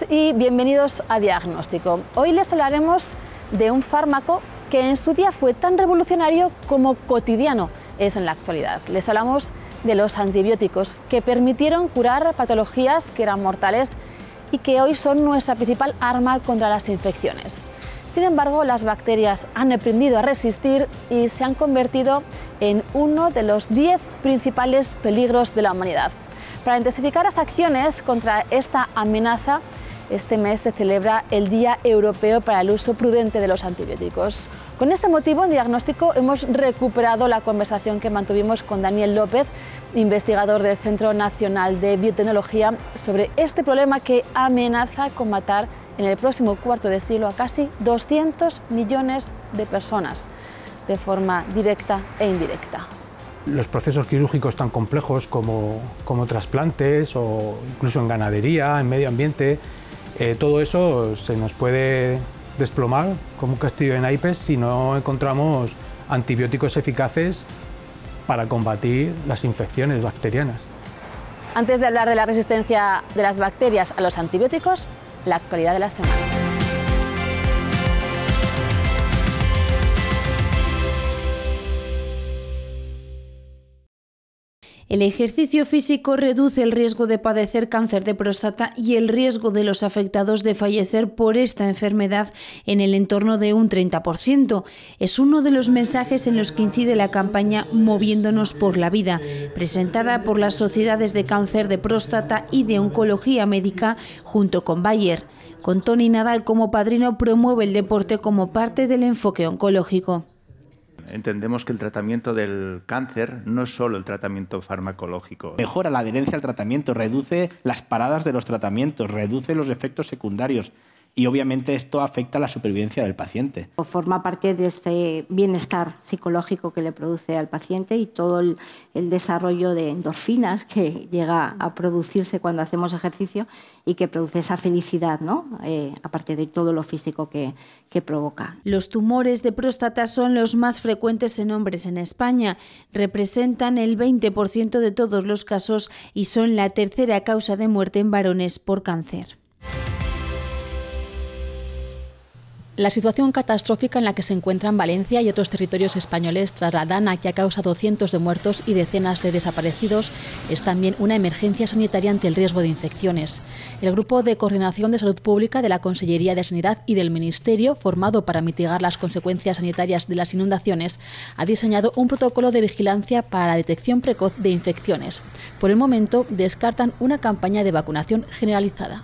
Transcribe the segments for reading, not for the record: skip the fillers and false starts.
y bienvenidos a Diagnóstico. Hoy les hablaremos de un fármaco que en su día fue tan revolucionario como cotidiano es en la actualidad. Les hablamos de los antibióticos que permitieron curar patologías que eran mortales y que hoy son nuestra principal arma contra las infecciones. Sin embargo, las bacterias han aprendido a resistir y se han convertido en uno de los 10 principales peligros de la humanidad. Para intensificar las acciones contra esta amenaza, este mes se celebra el Día Europeo para el Uso Prudente de los Antibióticos. Con este motivo, en Diagnóstico hemos recuperado la conversación que mantuvimos con Daniel López, investigador del Centro Nacional de Biotecnología, sobre este problema que amenaza con matar en el próximo cuarto de siglo a casi 200 millones de personas, de forma directa e indirecta. Los procesos quirúrgicos tan complejos como trasplantes o incluso en ganadería, en medio ambiente, todo eso se nos puede desplomar como un castillo de naipes si no encontramos antibióticos eficaces para combatir las infecciones bacterianas. Antes de hablar de la resistencia de las bacterias a los antibióticos, la actualidad de la semana. El ejercicio físico reduce el riesgo de padecer cáncer de próstata y el riesgo de los afectados de fallecer por esta enfermedad en el entorno de un 30%. Es uno de los mensajes en los que incide la campaña Moviéndonos por la Vida, presentada por las sociedades de cáncer de próstata y de oncología médica junto con Bayer. Con Tony Nadal como padrino, promueve el deporte como parte del enfoque oncológico. Entendemos que el tratamiento del cáncer no es solo el tratamiento farmacológico. Mejora la adherencia al tratamiento, reduce las paradas de los tratamientos, reduce los efectos secundarios y obviamente esto afecta a la supervivencia del paciente. Forma parte de este bienestar psicológico que le produce al paciente y todo el desarrollo de endorfinas que llega a producirse cuando hacemos ejercicio y que produce esa felicidad, ¿no? Aparte de todo lo físico que provoca. Los tumores de próstata son los más frecuentes en hombres en España. Representan el 20% de todos los casos y son la tercera causa de muerte en varones por cáncer. La situación catastrófica en la que se encuentran Valencia y otros territorios españoles tras la dana que ha causado cientos de muertos y decenas de desaparecidos es también una emergencia sanitaria ante el riesgo de infecciones. El Grupo de Coordinación de Salud Pública de la Consellería de Sanidad y del Ministerio, formado para mitigar las consecuencias sanitarias de las inundaciones, ha diseñado un protocolo de vigilancia para la detección precoz de infecciones. Por el momento, descartan una campaña de vacunación generalizada.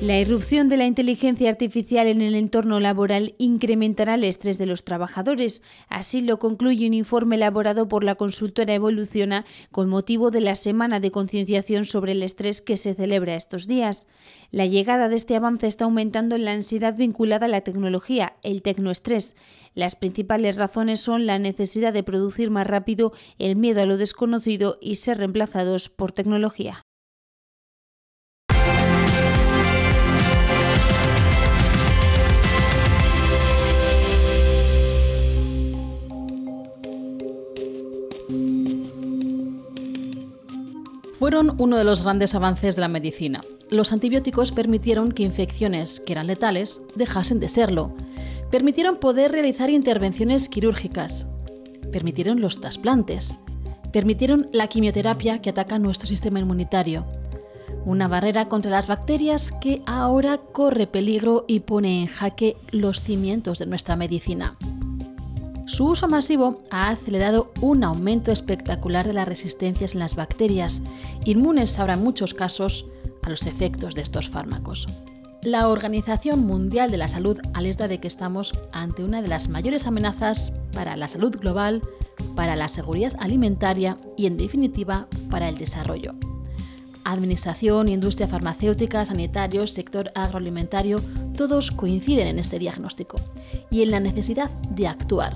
La irrupción de la inteligencia artificial en el entorno laboral incrementará el estrés de los trabajadores. Así lo concluye un informe elaborado por la consultora Evoluciona con motivo de la Semana de Concienciación sobre el Estrés que se celebra estos días. La llegada de este avance está aumentando la ansiedad vinculada a la tecnología, el tecnoestrés. Las principales razones son la necesidad de producir más rápido, el miedo a lo desconocido y ser reemplazados por tecnología. Fueron uno de los grandes avances de la medicina. Los antibióticos permitieron que infecciones que eran letales dejasen de serlo. Permitieron poder realizar intervenciones quirúrgicas. Permitieron los trasplantes. Permitieron la quimioterapia que ataca nuestro sistema inmunitario. Una barrera contra las bacterias que ahora corre peligro y pone en jaque los cimientos de nuestra medicina. Su uso masivo ha acelerado un aumento espectacular de las resistencias en las bacterias, inmunes ahora en muchos casos a los efectos de estos fármacos. La Organización Mundial de la Salud alerta de que estamos ante una de las mayores amenazas para la salud global, para la seguridad alimentaria y, en definitiva, para el desarrollo. Administración, industria farmacéutica, sanitarios, sector agroalimentario, todos coinciden en este diagnóstico y en la necesidad de actuar.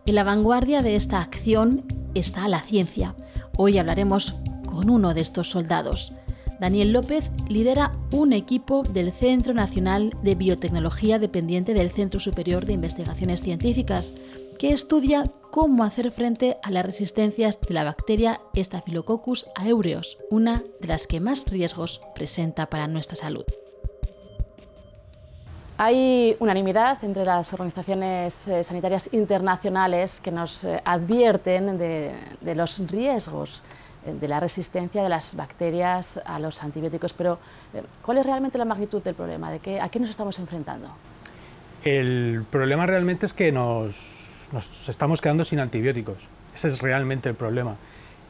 En la vanguardia de esta acción está la ciencia. Hoy hablaremos con uno de estos soldados. Daniel López lidera un equipo del Centro Nacional de Biotecnología dependiente del Centro Superior de Investigaciones Científicas, que estudia cómo hacer frente a las resistencias de la bacteria Staphylococcus aureus, una de las que más riesgos presenta para nuestra salud. Hay unanimidad entre las organizaciones sanitarias internacionales que nos advierten de los riesgos de la resistencia de las bacterias a los antibióticos, pero ¿cuál es realmente la magnitud del problema? ¿A qué nos estamos enfrentando? El problema realmente es que nos estamos quedando sin antibióticos. Ese es realmente el problema.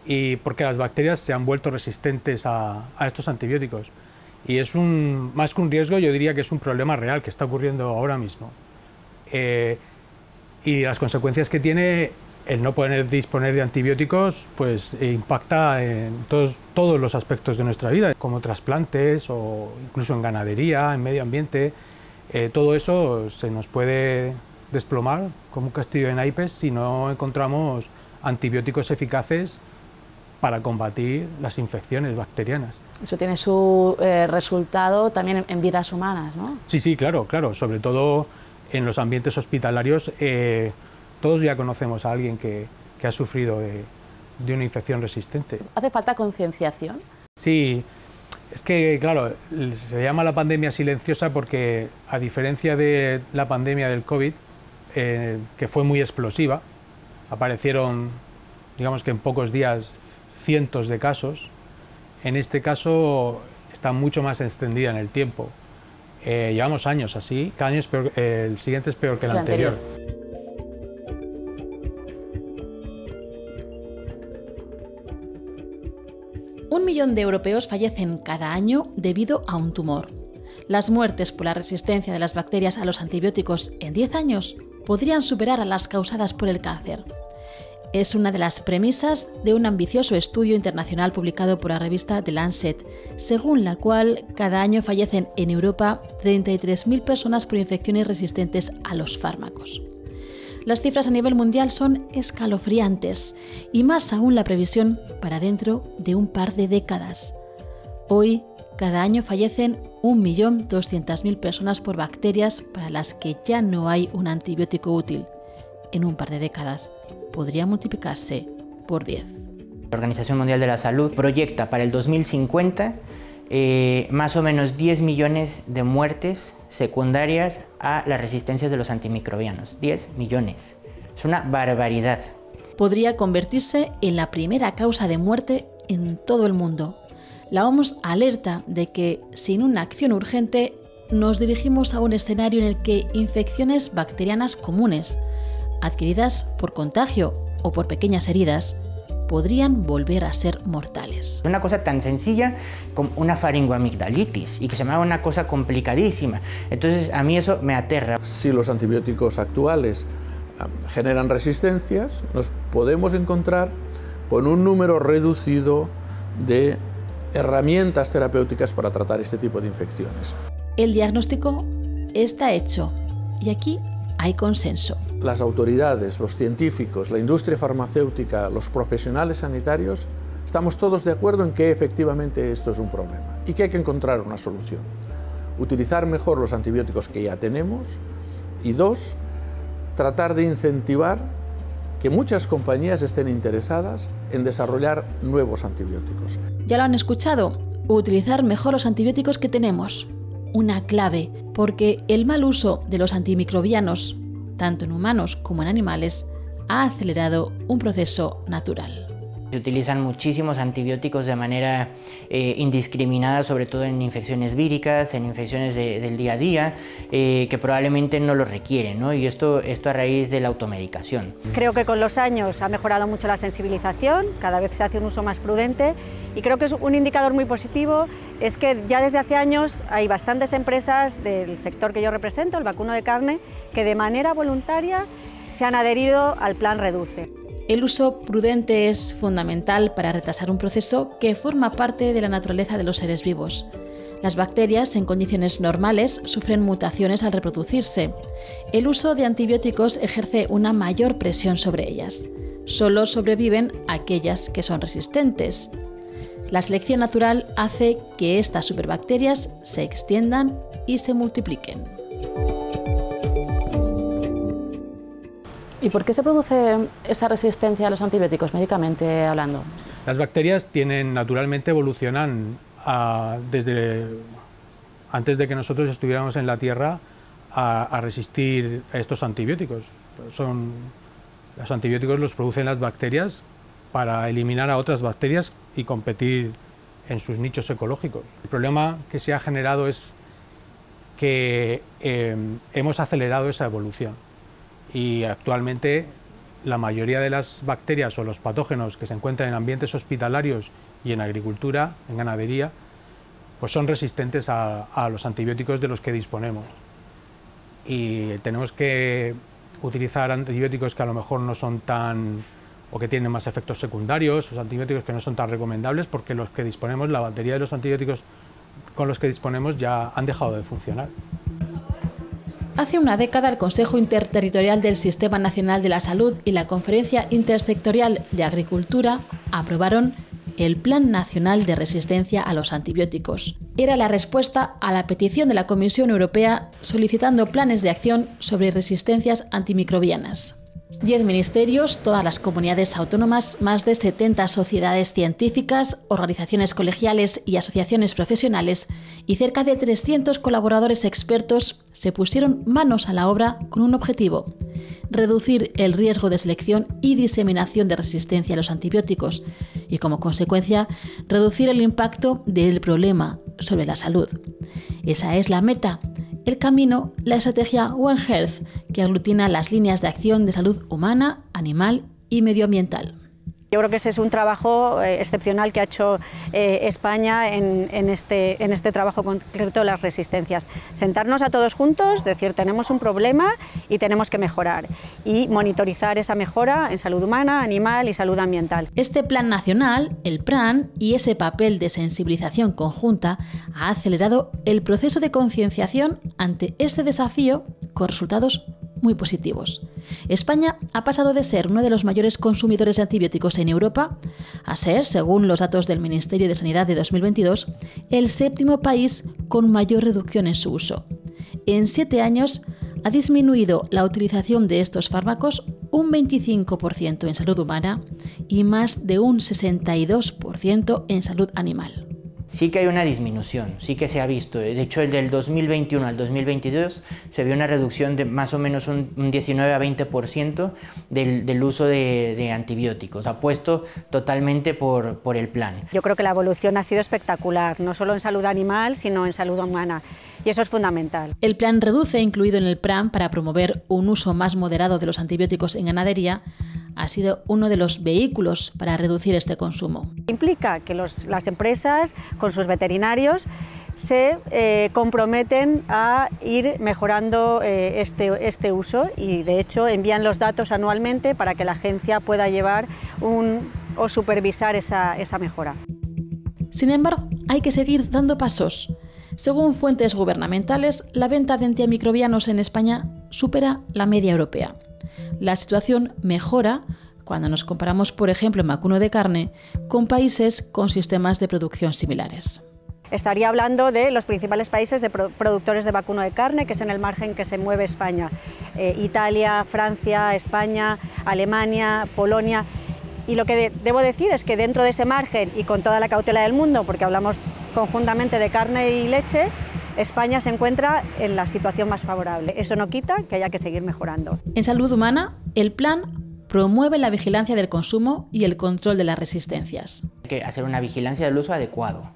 Y porque las bacterias se han vuelto resistentes a estos antibióticos. Y es más que un riesgo, yo diría que es un problema real que está ocurriendo ahora mismo. Y las consecuencias que tiene el no poder disponer de antibióticos, pues impacta en todos los aspectos de nuestra vida, como trasplantes o incluso en ganadería, en medio ambiente. Todo eso se nos puede desplomar como un castillo de naipes si no encontramos antibióticos eficaces para combatir las infecciones bacterianas. Eso tiene su resultado también en vidas humanas, ¿no? Sí, claro, sobre todo en los ambientes hospitalarios. Todos ya conocemos a alguien que ha sufrido de una infección resistente. ¿Hace falta concienciación? Sí, es que, claro, se llama la pandemia silenciosa porque, a diferencia de la pandemia del COVID, que fue muy explosiva, aparecieron, digamos que en pocos días, cientos de casos. En este caso está mucho más extendida en el tiempo. Llevamos años así, cada año es peor, el siguiente es peor que el anterior. 1 millón de europeos fallecen cada año debido a un tumor. Las muertes por la resistencia de las bacterias a los antibióticos en 10 años podrían superar a las causadas por el cáncer. Es una de las premisas de un ambicioso estudio internacional publicado por la revista The Lancet, según la cual cada año fallecen en Europa 33.000 personas por infecciones resistentes a los fármacos. Las cifras a nivel mundial son escalofriantes, y más aún la previsión para dentro de un par de décadas. Hoy, cada año fallecen 1.200.000 personas por bacterias para las que ya no hay un antibiótico útil. En un par de décadas podría multiplicarse por 10. La Organización Mundial de la Salud proyecta para el 2050 más o menos 10 millones de muertes secundarias a las resistencias de los antimicrobianos. 10 millones. Es una barbaridad. Podría convertirse en la primera causa de muerte en todo el mundo. La OMS alerta de que, sin una acción urgente, nos dirigimos a un escenario en el que infecciones bacterianas comunes, adquiridas por contagio o por pequeñas heridas, podrían volver a ser mortales. Una cosa tan sencilla como una faringoamigdalitis, y que se llama una cosa complicadísima. Entonces a mí eso me aterra. Si los antibióticos actuales generan resistencias, nos podemos encontrar con un número reducido de herramientas terapéuticas para tratar este tipo de infecciones. El diagnóstico está hecho y aquí hay consenso. Las autoridades, los científicos, la industria farmacéutica, los profesionales sanitarios, estamos todos de acuerdo en que efectivamente esto es un problema y que hay que encontrar una solución. Utilizar mejor los antibióticos que ya tenemos y 2, tratar de incentivar que muchas compañías estén interesadas en desarrollar nuevos antibióticos. Ya lo han escuchado, utilizar mejor los antibióticos que tenemos. Una clave, porque el mal uso de los antimicrobianos, tanto en humanos como en animales, ha acelerado un proceso natural. Se utilizan muchísimos antibióticos de manera indiscriminada, sobre todo en infecciones víricas, en infecciones del día a día, que probablemente no lo requieren, ¿no? Y esto a raíz de la automedicación. Creo que con los años ha mejorado mucho la sensibilización, cada vez se hace un uso más prudente, y creo que es un indicador muy positivo, es que ya desde hace años hay bastantes empresas del sector que yo represento, el vacuno de carne, que de manera voluntaria se han adherido al plan Reduce. El uso prudente es fundamental para retrasar un proceso que forma parte de la naturaleza de los seres vivos. Las bacterias, en condiciones normales, sufren mutaciones al reproducirse. El uso de antibióticos ejerce una mayor presión sobre ellas. Solo sobreviven aquellas que son resistentes. La selección natural hace que estas superbacterias se extiendan y se multipliquen. ¿Y por qué se produce esta resistencia a los antibióticos, médicamente hablando? Las bacterias naturalmente evolucionan desde antes de que nosotros estuviéramos en la Tierra a resistir a estos antibióticos. Los antibióticos los producen las bacterias para eliminar a otras bacterias y competir en sus nichos ecológicos. El problema que se ha generado es que hemos acelerado esa evolución y actualmente la mayoría de las bacterias o los patógenos que se encuentran en ambientes hospitalarios y en agricultura, en ganadería, pues son resistentes a los antibióticos de los que disponemos. Y tenemos que utilizar antibióticos que a lo mejor no son tan, o que tienen más efectos secundarios, o antibióticos que no son tan recomendables, porque los que disponemos, la batería de los antibióticos con los que disponemos ya han dejado de funcionar. Hace una década, el Consejo Interterritorial del Sistema Nacional de la Salud y la Conferencia Intersectorial de Agricultura aprobaron el Plan Nacional de Resistencia a los Antibióticos. Era la respuesta a la petición de la Comisión Europea solicitando planes de acción sobre resistencias antimicrobianas. 10 ministerios, todas las comunidades autónomas, más de 70 sociedades científicas, organizaciones colegiales y asociaciones profesionales y cerca de 300 colaboradores expertos se pusieron manos a la obra con un objetivo: reducir el riesgo de selección y diseminación de resistencia a los antibióticos y, como consecuencia, reducir el impacto del problema sobre la salud. Esa es la meta. El camino, la estrategia One Health, que aglutina las líneas de acción de salud humana, animal y medioambiental. Yo creo que ese es un trabajo excepcional que ha hecho España en este trabajo concreto de las resistencias. Sentarnos a todos juntos, decir tenemos un problema y tenemos que mejorar y monitorizar esa mejora en salud humana, animal y salud ambiental. Este plan nacional, el PRAN, y ese papel de sensibilización conjunta ha acelerado el proceso de concienciación ante este desafío con resultados muy positivos. España ha pasado de ser uno de los mayores consumidores de antibióticos en Europa a ser, según los datos del Ministerio de Sanidad de 2022, el 7º país con mayor reducción en su uso. En 7 años ha disminuido la utilización de estos fármacos un 25% en salud humana y más de un 62% en salud animal. Sí que hay una disminución, sí que se ha visto. De hecho, del 2021 al 2022 se vio una reducción de más o menos un 19 a 20% del uso de antibióticos, apuesto totalmente por el plan. Yo creo que la evolución ha sido espectacular, no solo en salud animal, sino en salud humana, y eso es fundamental. El plan Reduce, incluido en el PRAN para promover un uso más moderado de los antibióticos en ganadería, ha sido uno de los vehículos para reducir este consumo. Implica que las empresas, con sus veterinarios, se comprometen a ir mejorando este uso y, de hecho, envían los datos anualmente para que la agencia pueda llevar o supervisar esa mejora. Sin embargo, hay que seguir dando pasos. Según fuentes gubernamentales, la venta de antimicrobianos en España supera la media europea. La situación mejora cuando nos comparamos, por ejemplo, en vacuno de carne, con países con sistemas de producción similares. Estaría hablando de los principales países de productores de vacuno de carne, que es en el margen que se mueve España. Italia, Francia, España, Alemania, Polonia. Y lo que debo decir es que dentro de ese margen y con toda la cautela del mundo, porque hablamos conjuntamente de carne y leche, España se encuentra en la situación más favorable. Eso no quita que haya que seguir mejorando. En salud humana, el plan promueve la vigilancia del consumo y el control de las resistencias. Hay que hacer una vigilancia del uso adecuado.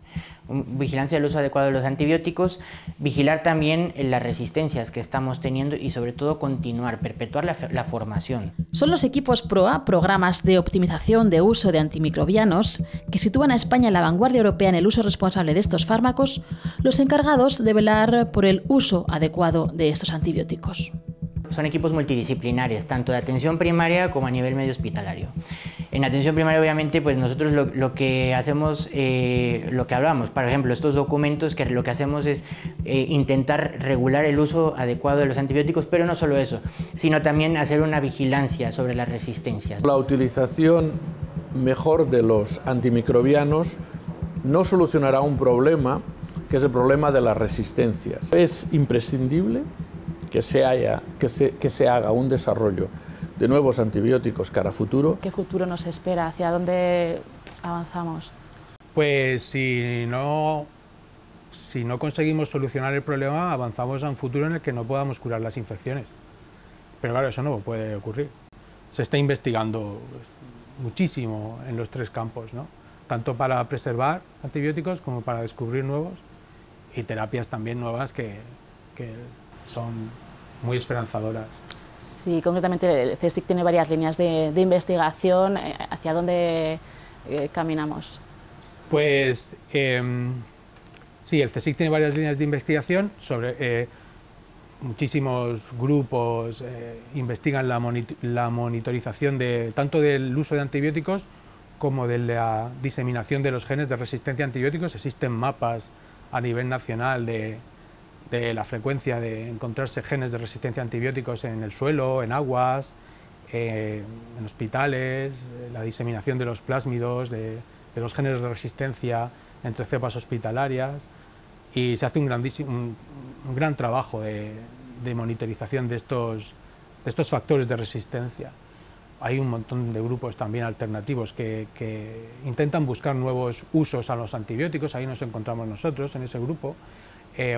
Vigilancia del uso adecuado de los antibióticos, vigilar también las resistencias que estamos teniendo y, sobre todo, continuar, perpetuar la formación. Son los equipos PROA, programas de optimización de uso de antimicrobianos, que sitúan a España en la vanguardia europea en el uso responsable de estos fármacos, los encargados de velar por el uso adecuado de estos antibióticos. Son equipos multidisciplinares, tanto de atención primaria como a nivel medio hospitalario. En atención primaria, obviamente, pues nosotros lo que hacemos, lo que hablamos, por ejemplo, estos documentos, que lo que hacemos es intentar regular el uso adecuado de los antibióticos, pero no solo eso, sino también hacer una vigilancia sobre las resistencias. La utilización mejor de los antimicrobianos no solucionará un problema, que es el problema de las resistencias. Es imprescindible que se haga un desarrollo de nuevos antibióticos cara a futuro. ¿Qué futuro nos espera? ¿Hacia dónde avanzamos? Pues si no conseguimos solucionar el problema, avanzamos a un futuro en el que no podamos curar las infecciones. Pero claro, eso no puede ocurrir. Se está investigando muchísimo en los tres campos, ¿no? Tanto para preservar antibióticos como para descubrir nuevos y terapias también nuevas que son muy esperanzadoras. Sí, concretamente el CSIC tiene varias líneas de investigación. ¿Hacia dónde caminamos? Pues sí, el CSIC tiene varias líneas de investigación sobre muchísimos grupos investigan la monitorización tanto del uso de antibióticos como de la diseminación de los genes de resistencia a antibióticos. Existen mapas a nivel nacional de la frecuencia de encontrarse genes de resistencia a antibióticos en el suelo, en aguas, en hospitales, la diseminación de los plásmidos, de los genes de resistencia entre cepas hospitalarias, y se hace un gran trabajo de monitorización de estos factores de resistencia. Hay un montón de grupos también alternativos que intentan buscar nuevos usos a los antibióticos, ahí nos encontramos nosotros en ese grupo,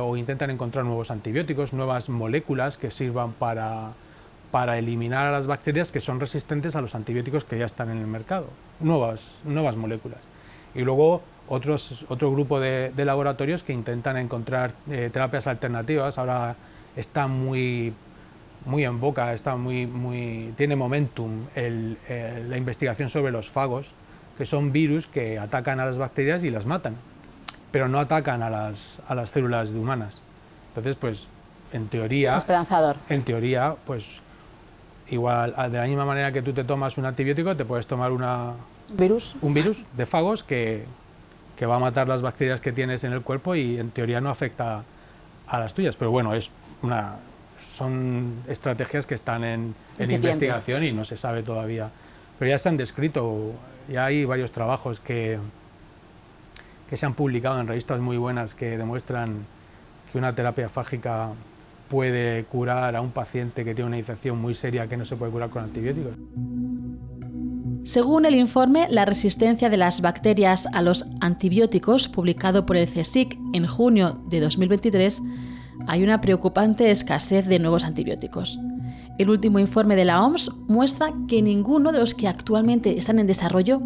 o intentan encontrar nuevos antibióticos, nuevas moléculas que sirvan para eliminar a las bacterias que son resistentes a los antibióticos que ya están en el mercado, nuevas moléculas. Y luego otro grupo de laboratorios que intentan encontrar terapias alternativas. Ahora está muy en boca, tiene momentum la investigación sobre los fagos, que son virus que atacan a las bacterias y las matan, pero no atacan a las células humanas. Entonces, pues, en teoría... Es esperanzador. En teoría, pues, igual, de la misma manera que tú te tomas un antibiótico, te puedes tomar un virus de fagos que va a matar las bacterias que tienes en el cuerpo y en teoría no afecta a las tuyas. Pero bueno, son estrategias que están en investigación y no se sabe todavía. Pero ya se han descrito, ya hay varios trabajos que se han publicado en revistas muy buenas que demuestran que una terapia fágica puede curar a un paciente que tiene una infección muy seria que no se puede curar con antibióticos. Según el informe La resistencia de las bacterias a los antibióticos, publicado por el CSIC en junio de 2023, hay una preocupante escasez de nuevos antibióticos. El último informe de la OMS muestra que ninguno de los que actualmente están en desarrollo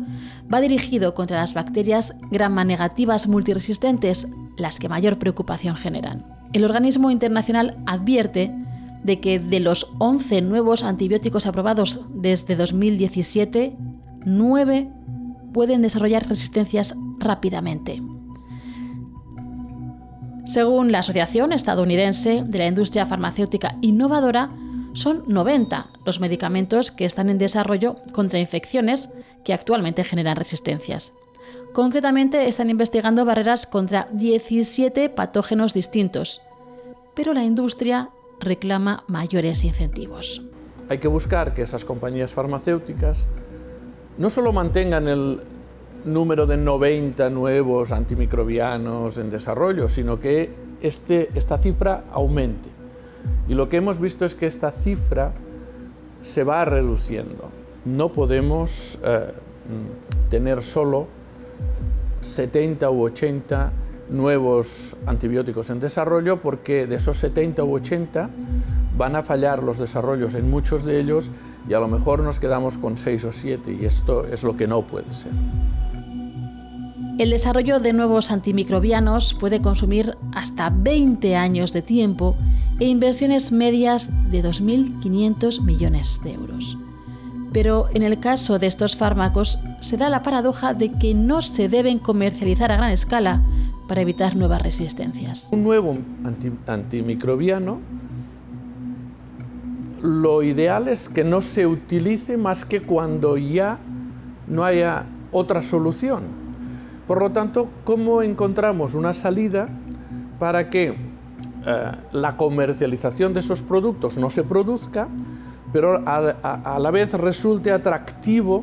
va dirigido contra las bacterias Gram-negativas multiresistentes, las que mayor preocupación generan. El organismo internacional advierte de que de los 11 nuevos antibióticos aprobados desde 2017, 9 pueden desarrollar resistencias rápidamente. Según la Asociación Estadounidense de la Industria Farmacéutica Innovadora, son 90 los medicamentos que están en desarrollo contra infecciones que actualmente generan resistencias. Concretamente, están investigando barreras contra 17 patógenos distintos, pero la industria reclama mayores incentivos. Hay que buscar que esas compañías farmacéuticas no solo mantengan el número de 90 nuevos antimicrobianos en desarrollo, sino que esta cifra aumente. Y lo que hemos visto es que esta cifra se va reduciendo. No podemos tener solo 70 u 80 nuevos antibióticos en desarrollo, porque de esos 70 u 80 van a fallar los desarrollos en muchos de ellos y a lo mejor nos quedamos con 6 o 7, y esto es lo que no puede ser. El desarrollo de nuevos antimicrobianos puede consumir hasta 20 años de tiempo e inversiones medias de 2.500 millones de euros. Pero en el caso de estos fármacos se da la paradoja de que no se deben comercializar a gran escala para evitar nuevas resistencias. Un nuevo antimicrobiano, lo ideal es que no se utilice más que cuando ya no haya otra solución. Por lo tanto, ¿cómo encontramos una salida para que la comercialización de esos productos no se produzca, pero a la vez resulte atractivo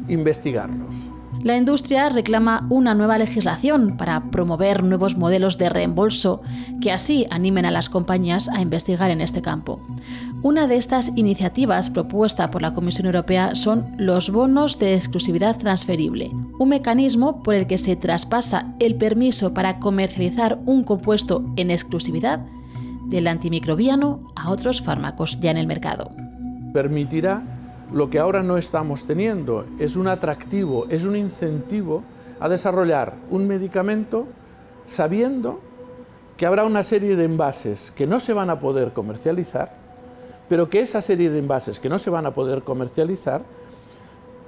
investigarlos? La industria reclama una nueva legislación para promover nuevos modelos de reembolso que así animen a las compañías a investigar en este campo. Una de estas iniciativas propuesta por la Comisión Europea son los bonos de exclusividad transferible, un mecanismo por el que se traspasa el permiso para comercializar un compuesto en exclusividad del antimicrobiano a otros fármacos ya en el mercado. Permitirá lo que ahora no estamos teniendo, es un atractivo, es un incentivo a desarrollar un medicamento sabiendo que habrá una serie de envases que no se van a poder comercializar, pero que esa serie de envases que no se van a poder comercializar,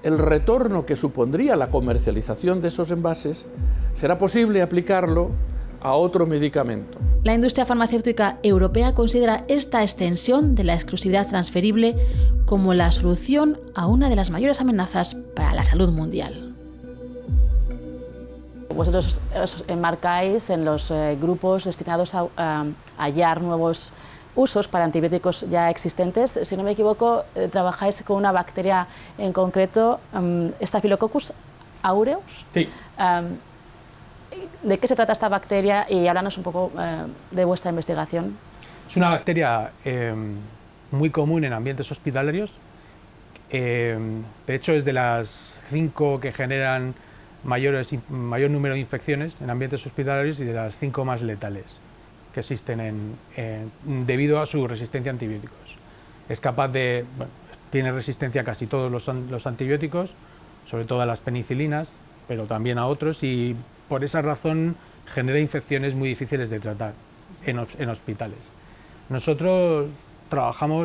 el retorno que supondría la comercialización de esos envases, será posible aplicarlo a otro medicamento. La industria farmacéutica europea considera esta extensión de la exclusividad transferible como la solución a una de las mayores amenazas para la salud mundial. Vosotros os enmarcáis en los grupos destinados a hallar nuevos usos para antibióticos ya existentes. Si no me equivoco, trabajáis con una bacteria en concreto, Staphylococcus aureus. Sí. ¿De qué se trata esta bacteria? Y háblanos un poco de vuestra investigación. Es una bacteria muy común en ambientes hospitalarios. De hecho, es de las 5 que generan mayor número de infecciones en ambientes hospitalarios y de las 5 más letales que existen debido a su resistencia a antibióticos. Es capaz de, tiene resistencia a casi todos los antibióticos, sobre todo a las penicilinas, pero también a otros, y por esa razón genera infecciones muy difíciles de tratar en hospitales. Nosotros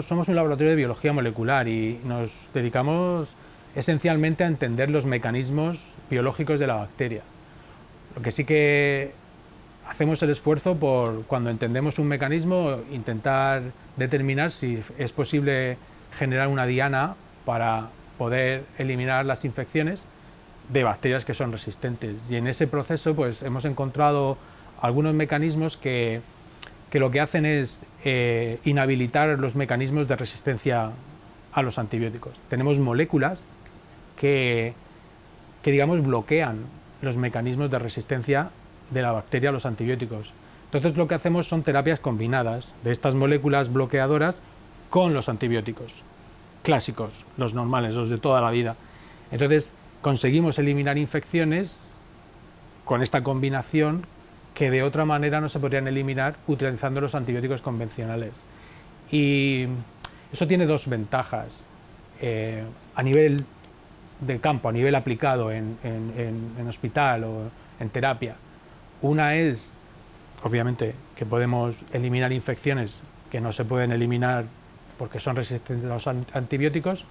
somos un laboratorio de biología molecular y nos dedicamos esencialmente a entender los mecanismos biológicos de la bacteria. Lo que sí que hacemos el esfuerzo por, cuando entendemos un mecanismo, intentar determinar si es posible generar una diana para poder eliminar las infecciones de bacterias que son resistentes. Y en ese proceso pues, hemos encontrado algunos mecanismos que lo que hacen es inhabilitar los mecanismos de resistencia a los antibióticos. Tenemos moléculas que digamos, bloquean los mecanismos de resistencia de la bacteria a los antibióticos. Entonces lo que hacemos son terapias combinadas de estas moléculas bloqueadoras con los antibióticos clásicos, los normales, los de toda la vida. Entonces conseguimos eliminar infecciones con esta combinación que de otra manera no se podrían eliminar utilizando los antibióticos convencionales. Y eso tiene dos ventajas a nivel de campo, a nivel aplicado en hospital o en terapia. Una es, obviamente, que podemos eliminar infecciones que no se pueden eliminar porque son resistentes a los antibióticos.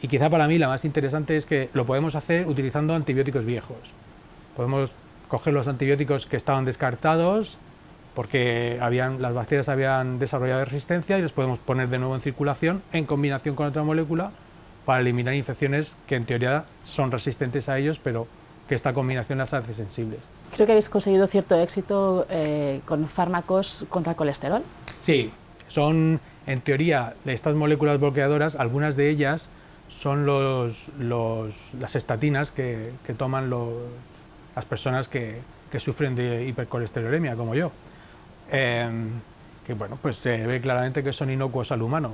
Y quizá para mí la más interesante es que lo podemos hacer utilizando antibióticos viejos. Podemos coger los antibióticos que estaban descartados porque las bacterias habían desarrollado resistencia y los podemos poner de nuevo en circulación en combinación con otra molécula para eliminar infecciones que en teoría son resistentes a ellos, pero que esta combinación las hace sensibles. Creo que habéis conseguido cierto éxito con fármacos contra el colesterol. Sí, son en teoría estas moléculas bloqueadoras, algunas de ellas son las estatinas que toman las personas que sufren de hipercolesterolemia, como yo. Que bueno, pues se ve claramente que son inocuos al humano,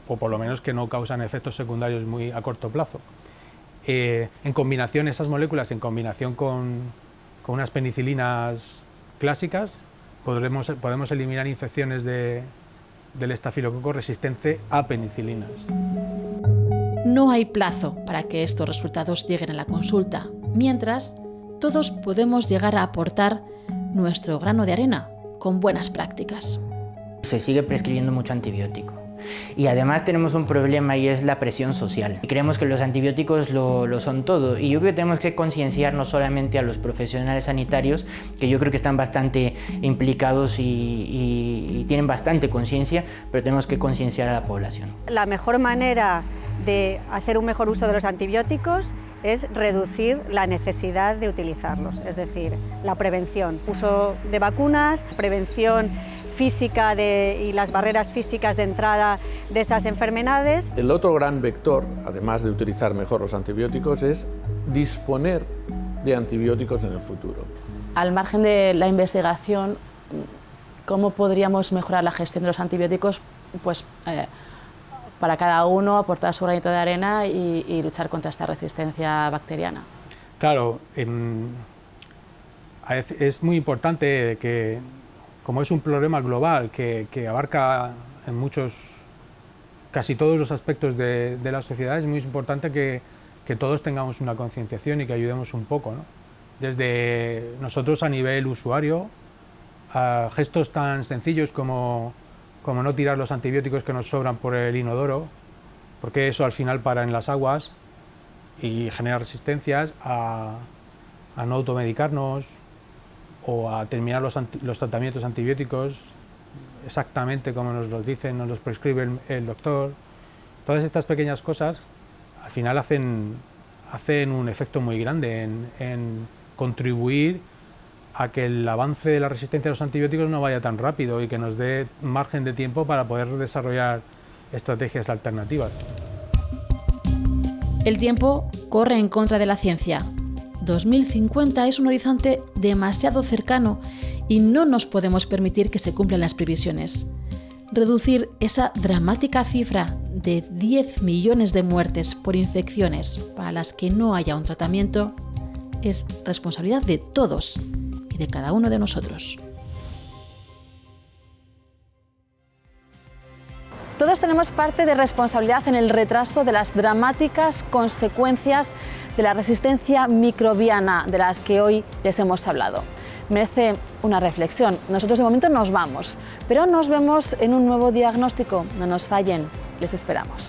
o por lo menos que no causan efectos secundarios muy a corto plazo. En combinación, esas moléculas, en combinación con unas penicilinas clásicas, podemos eliminar infecciones del estafilococo resistente a penicilinas. No hay plazo para que estos resultados lleguen a la consulta, mientras todos podemos llegar a aportar nuestro grano de arena con buenas prácticas. Se sigue prescribiendo mucho antibiótico. Y además tenemos un problema y es la presión social. Creemos que los antibióticos lo son todo y yo creo que tenemos que concienciar no solamente a los profesionales sanitarios, que yo creo que están bastante implicados y tienen bastante conciencia, pero tenemos que concienciar a la población. La mejor manera de hacer un mejor uso de los antibióticos es reducir la necesidad de utilizarlos, es decir, la prevención, uso de vacunas, prevención física y las barreras físicas de entrada de esas enfermedades. El otro gran vector, además de utilizar mejor los antibióticos, es disponer de antibióticos en el futuro. Al margen de la investigación, ¿cómo podríamos mejorar la gestión de los antibióticos? Pues para cada uno aportar su granito de arena y luchar contra esta resistencia bacteriana. Claro, es muy importante que, como es un problema global que abarca en casi todos los aspectos de la sociedad, es muy importante que todos tengamos una concienciación y que ayudemos un poco, ¿no? Desde nosotros a nivel usuario, a gestos tan sencillos como no tirar los antibióticos que nos sobran por el inodoro, porque eso al final para en las aguas y genera resistencias, a no automedicarnos o a terminar los tratamientos antibióticos exactamente como nos los dicen, nos los prescribe el doctor. Todas estas pequeñas cosas al final hacen un efecto muy grande en contribuir a que el avance de la resistencia a los antibióticos no vaya tan rápido y que nos dé margen de tiempo para poder desarrollar estrategias alternativas. El tiempo corre en contra de la ciencia. 2050 es un horizonte demasiado cercano y no nos podemos permitir que se cumplan las previsiones. Reducir esa dramática cifra de 10 millones de muertes por infecciones para las que no haya un tratamiento es responsabilidad de todos y de cada uno de nosotros. Todos tenemos parte de responsabilidad en el retraso de las dramáticas consecuencias de la resistencia microbiana de las que hoy les hemos hablado. Merece una reflexión. Nosotros de momento nos vamos, pero nos vemos en un nuevo diagnóstico. No nos fallen, les esperamos.